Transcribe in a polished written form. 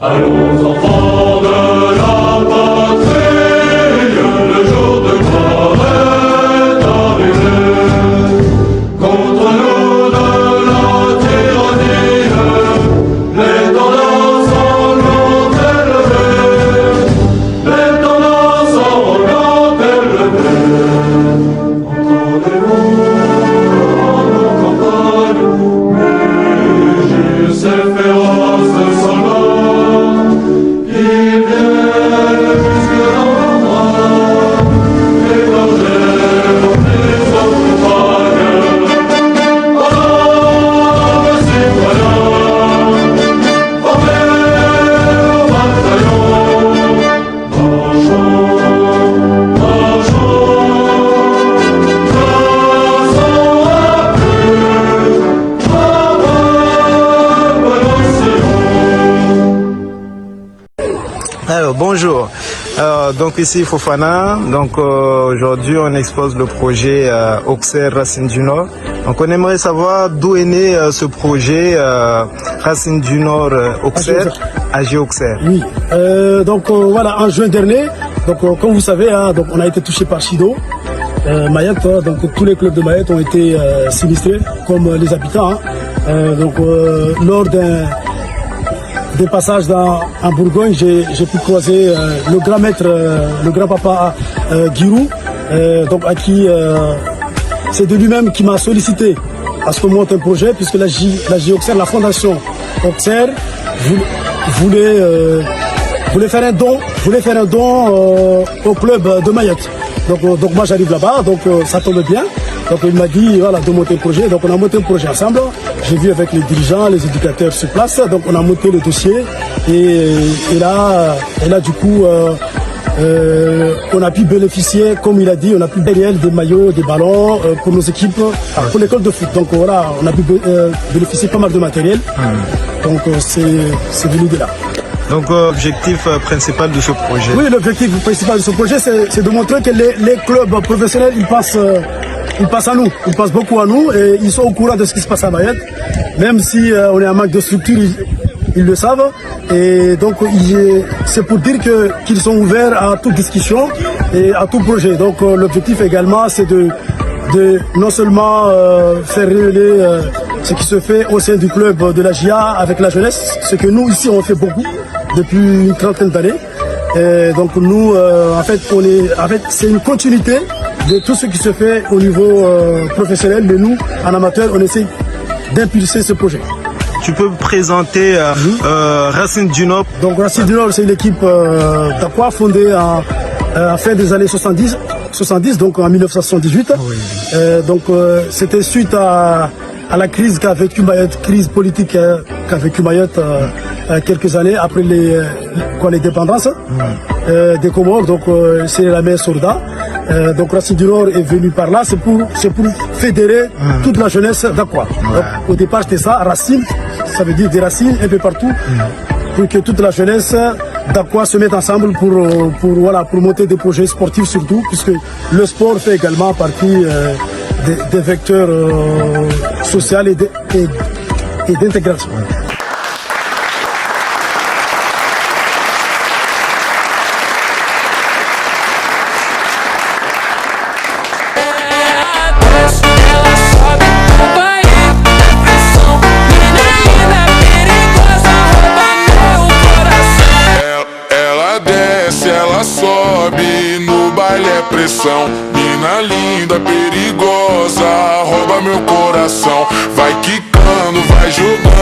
Allons enfants de la patrie, le jour de gloire est arrivé. Contre nous de la tyrannie, les tendances sanglantes élevées, les tendances sanglantes élevées. Entendez-vous dans nos campagnes, mugir ces féroces soldats. Alors bonjour, donc ici Fofana, donc aujourd'hui on expose le projet Auxerre Racines du Nord. Donc on aimerait savoir d'où est né ce projet Racines du Nord Auxerre, AG Auxerre. Oui, donc voilà, en juin dernier, donc comme vous savez, hein, donc on a été touché par Chido, Mayotte, donc tous les clubs de Mayotte ont été sinistrés comme les habitants. Hein. Donc lors des passages en Bourgogne, j'ai pu croiser le grand maître, le grand papa Giroud, donc à qui c'est de lui-même qui m'a sollicité à ce qu'on monte un projet, puisque la J Auxerre, la fondation Auxerre, voulait faire un don au club de Mayotte. Donc moi j'arrive là-bas, donc ça tombe bien. Donc il m'a dit voilà, de monter un projet, donc on a monté un projet ensemble. J'ai vu avec les dirigeants, les éducateurs sur place, donc on a monté le dossier et là du coup on a pu bénéficier, comme il a dit, on a pu bénéficier des maillots, des ballons pour nos équipes, pour l'école de foot. Donc voilà, on a pu bénéficier pas mal de matériel. Donc c'est venu de là. Donc l'objectif principal de ce projet. Oui, l'objectif principal de ce projet, c'est de montrer que les clubs professionnels, ils passent à nous, ils passent beaucoup à nous et ils sont au courant de ce qui se passe à Mayotte. Même si on est en manque de structure, ils le savent. Et donc c'est pour dire qu'ils sont ouverts à toute discussion et à tout projet. Donc l'objectif également, c'est de non seulement faire révéler ce qui se fait au sein du club de la GIA avec la jeunesse, ce que nous ici on fait beaucoup depuis une trentaine d'années. Donc nous, en fait, c'est une continuité de tout ce qui se fait au niveau professionnel, mais nous, en amateur, on essaie d'impulser ce projet. Tu peux présenter Racines du Nord. Donc Racines du Nord, c'est une équipe d'Aqua fondée à fin des années 70, donc en 1978. Oui. Donc c'était suite à la crise qu'a vécu Mayotte, crise politique qu'a vécu Mayotte quelques années après les dépendances des Comores, donc c'est la mer Sourda. Donc Racines du Nord est venu par là, c'est pour fédérer toute la jeunesse d'Aqua. Au départ c'était ça, Racines, ça veut dire des racines un peu partout, pour que toute la jeunesse d'Aqua se mette ensemble pour monter des projets sportifs surtout, puisque le sport fait également partie des vecteurs sociaux et d'intégration. Pressão, mina linda, perigosa, rouba meu coração. Vai quicando, vai jogando.